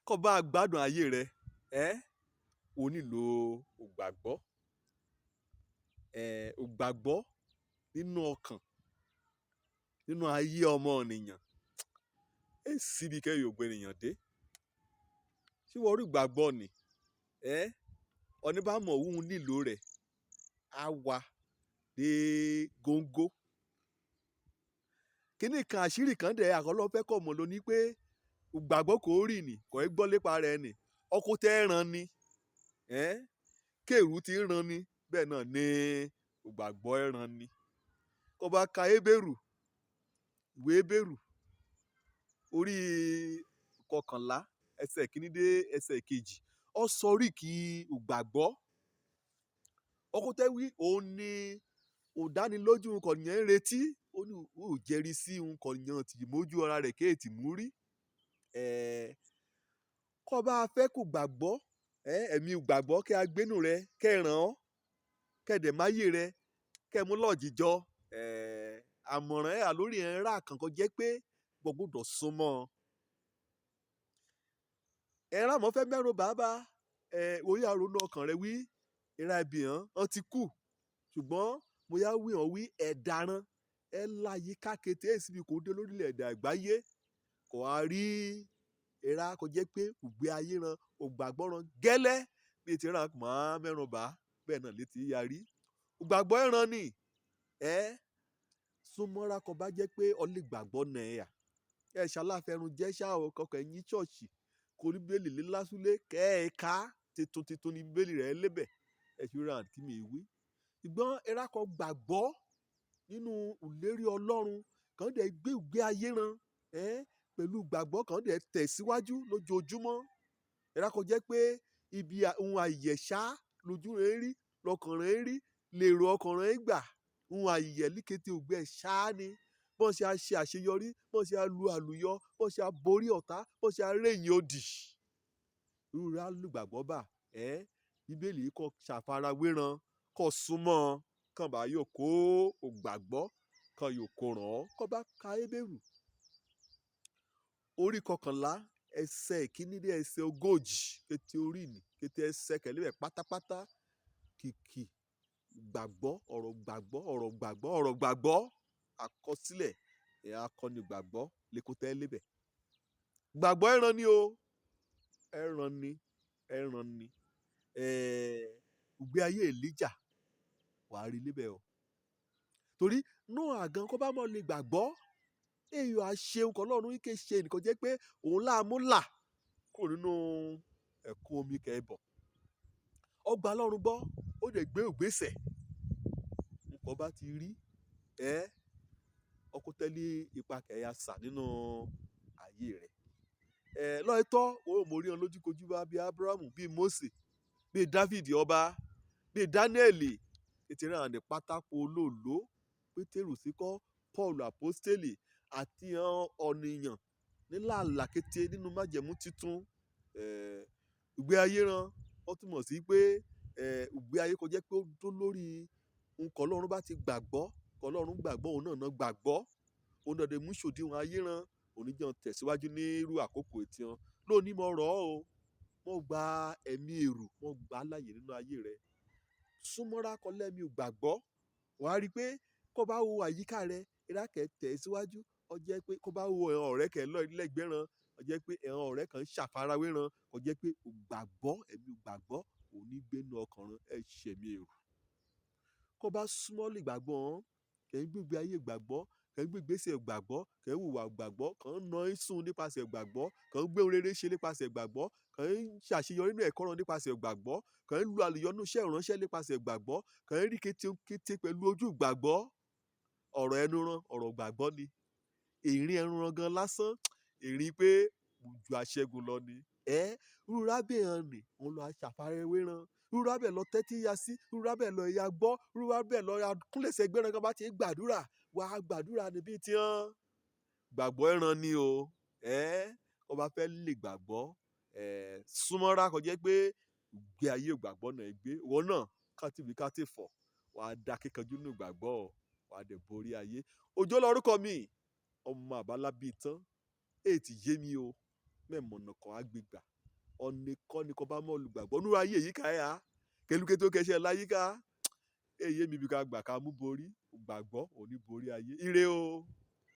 kó bá gbádùn ayé rẹ o nílò ògbàgbọ́ ògbàgbọ́ nínú ọkàn nínú ayé ọmọ ènìyàn síbi kẹ́yìn ògbó ènìyàn dé tí wọ́n rí gbàgbọ́ ni ọní bá mọ̀ òun nílò rẹ̀ á wà dé góńgó kíní kan àṣírí kan dẹ̀ àkọlọ́ fẹ́ kọ̀ mọ̀ lóní pé gbàgbọ́ kò rí ni kò í gbọ́ lépa rẹ̀ ni ọkọ tẹ́ ran ni kéèrú ti ran ni bẹ́ẹ̀ náà ni gbàgbọ́ ran ni kó bá ka Hébérù ìwé Hébérù orí kọkànlá ẹsẹ̀ kìíní dé ẹsẹ̀ kejì ó sọ oríkì gbàgbọ́ ọkọ tẹ́ wí òun ni òdánilójú nǹkan yẹn ń retí ó ní ò jẹ́rìí sí nǹkan yẹn tì mójú ara rẹ̀ kéètì mú rí kó bá fẹ́ kó gbàgbọ́ ẹ̀mí gbàgbọ́ kẹ́ agbénú rẹ kẹ́ ràn ọ́ kẹ́ dẹ̀ máyé rẹ kẹ́ mú lọ́ọ̀jìjọ́ àmọ̀ràn àlórí ẹ̀ rà kankan jẹ́ pé gbọ́dọ̀ súnmọ́ ẹ̀rọ àmọ́ fẹ́ mẹ́rùn bàbá orí àrònú ọkàn rẹ wí ìra ibi hàn ti kú ṣùgbọ́n mo yá wí hàn wí ẹ̀daràn láyé kákété èsìbí kò dé lórílẹ̀ èdè àgbáyé kò á rí ìra kò jẹ́ pé ògbé ayé ran ògbàgbọ́ ran gẹ́lẹ́ bí ti ràn mọ́ mẹ́rùn bá bẹ́ẹ̀ náà létí yarí ògbàgbọ́ ẹ̀ràn ni súnmọ́ra kò bá jẹ́ pé ọlẹ́ gbàgbọ́ nà ẹ̀ ṣaláfẹ́run jẹ́ ṣáà kọkọ̀ ẹ̀yìn ṣọ́ọ̀ṣì kò ní bẹ́ẹ̀lì lélásúlé kẹ́ẹ̀ka titun ní bẹ́ẹ̀lì rẹ̀ lébẹ̀ ẹ̀ṣúra kí mi wí. ṣùgbọ́n ẹ̀rá kan gbàgbọ́ nínú ìlérí Ọlọ́run kàn dẹ̀ gbé ayé ran pẹ̀lú gbàgbọ́ kàn dẹ̀ tẹ̀síwájú lójoojúmọ́ ẹ̀rá kan jẹ́ pé ibi ohun àyẹ̀ṣá lójú rẹ̀ rí lọ́kàn rẹ̀ rí lèrò ọkàn rẹ̀ gbà ohun àyẹ̀ líkété ògbẹ́ ṣáá ni bọ́n ṣe ṣe àṣeyọrí bọ́n ṣe lu àlùyọ bọ́n ṣe borí ọ̀tá bọ́n ṣe rẹ̀yìn òdì irú rẹ̀ alùgbàgbọ́ bà bíbélì kò ṣàfarawéran kò súnmọ́ kàn bá yóò kó ògbàgbọ́ kan yóò kó ràn ọ́ kó bá ka Hébérù orí kọkànlá ẹsẹ̀ ìkíní dé ẹsẹ̀ ogójì kété orí ni kété ẹsẹ̀ kẹlẹ́bẹ̀ pátápátá kìkì gbàgbọ́ ọ̀rọ̀ gbàgbọ́ ọ̀rọ̀ gbàgbọ́ ọ̀rọ̀ gbàgbọ́ àkọsílẹ̀ akọni gbàgbọ́ lẹ́kọ̀tẹ́ lébẹ̀ gbàgbọ́ ẹ̀ràn ni o ẹ̀ràn ni ìgbé ayé Èlíjà wàá rí lébẹ̀ o torí náà àgàn kó bá mọ̀ lè gbàgbọ́ èèyàn àṣeun kan lọ́run ike ṣe nìkan jẹ́ pé òun láàmú là kúrò nínú ẹ̀kún omi kẹ́ẹ̀bọ̀ ọgbà lọ́run gbọ́ ó dẹ̀ gbé ògbésẹ̀ nǹkan bá ti rí ọkọ tẹ́lẹ̀ ipa kẹ̀yà sà nínú ayé rẹ̀ lọ́ọ̀tọ́ òun mo rí wọn lójúkojú bá bíi Abrahamu bíi Mósè bíi David ọba bíi Daniel ètò ìrìn àná pátákó olóòló Pétérù síkọ́ Paul apostoli àti ọ̀nìyàn nílàlà kété nínú májẹ̀mú titun ìgbé ayé ran ó túmọ̀ sí pé ìgbé ayé kò jẹ́ pé ó dó lórí nǹkan Ọlọ́run bá ti gbàgbọ́ nǹkan Ọlọ́run gbàgbọ́ òun náà gbàgbọ́ òun náà lè mú ṣòdiwọ̀n ayé ran oníjàn tẹ̀síwájú ní irú àkókò etí wọn lónìí mo rọ̀ ọ́ o mo gba ẹ̀mí èrò mo gbà á láàyè nínú ayé rẹ súnmọ́ra kọ lẹ́mí gbàgbọ́ wàá rí i pé kó bá wo àyíká rẹ ìrákẹ́ tẹ̀síwájú ó jẹ́ pé kó bá wo ẹ̀hàn ọ̀rẹ́ kẹ́ lẹ́gbẹ̀ẹ́ ran ó jẹ́ pé ẹ̀hàn ọ̀rẹ́ kan ṣàfarawé ran ó jẹ́ pé gbàgbọ́ ẹ̀mí gbàgbọ́ òní gbénu ọkàn ran ẹ̀ ṣẹ̀mí èrò kó bá súnmọ́ lè gbàgbọ́ kẹ́ ń gbégbé ayé gbàgbọ́ kàn ń gbé ìgbésẹ̀ gbàgbọ́ kàn ń hùwà gbàgbọ́ kàn ń na ìsùn nípasẹ̀ gbàgbọ́ kàn ń gbé ohun rere ṣe nípasẹ̀ gbàgbọ́ kàn ń ṣàṣeyọrí nínú ẹ̀kọ́ rán nípasẹ̀ gbàgbọ́ kàn ń lu àlùyọ́nú iṣẹ́ ìránṣẹ́ nípasẹ̀ gbàgbọ́ kàn ń rí kété pẹ̀lú ojú gbàgbọ́ ọ̀rọ̀ ẹnu ran ọ̀rọ̀ gbàgbọ́ ni èrín ẹnu ran gan lásán èrín pé ju aṣẹ́gun lọ ni rúra bẹ́ẹ̀ ni òun lọ aṣàfarẹ́wé ran rúra bẹ́ẹ̀ lọ tẹ́tí ya sí rúra bẹ́ẹ̀ lọ ìyá gbọ́ rúra bẹ́ẹ̀ lọ kúnlẹ̀sẹ̀ gbẹ́ran kan bá ti gbàdúrà wà á gbàdúrà níbi tí wọ́n gbàgbọ́ ẹran ni o wọ́n bá fẹ́ lè gbàgbọ́ súnmọ́ra kò jẹ́ pé gbé ayé gbàgbọ́ náà gbé wọn náà kátìbí fọ̀ wà á da kíkanjú nínú gbàgbọ́ wà á dẹ̀ borí ayé òjò lórúkọ mi ọmọ àbálábí tán èyí ti yé mi o mẹ́mọ̀nà kan agbègbà ọ̀nì kọ́ ni kò bá mọ́ olùgbàgbọ́ nínú ayé yìí ká ẹ̀ á kẹlùkẹ́ tó kẹsẹ̀ láyìíká èyí mi bí ká gbà ká mú borí gbàgbọ́ òní borí ayé ire o.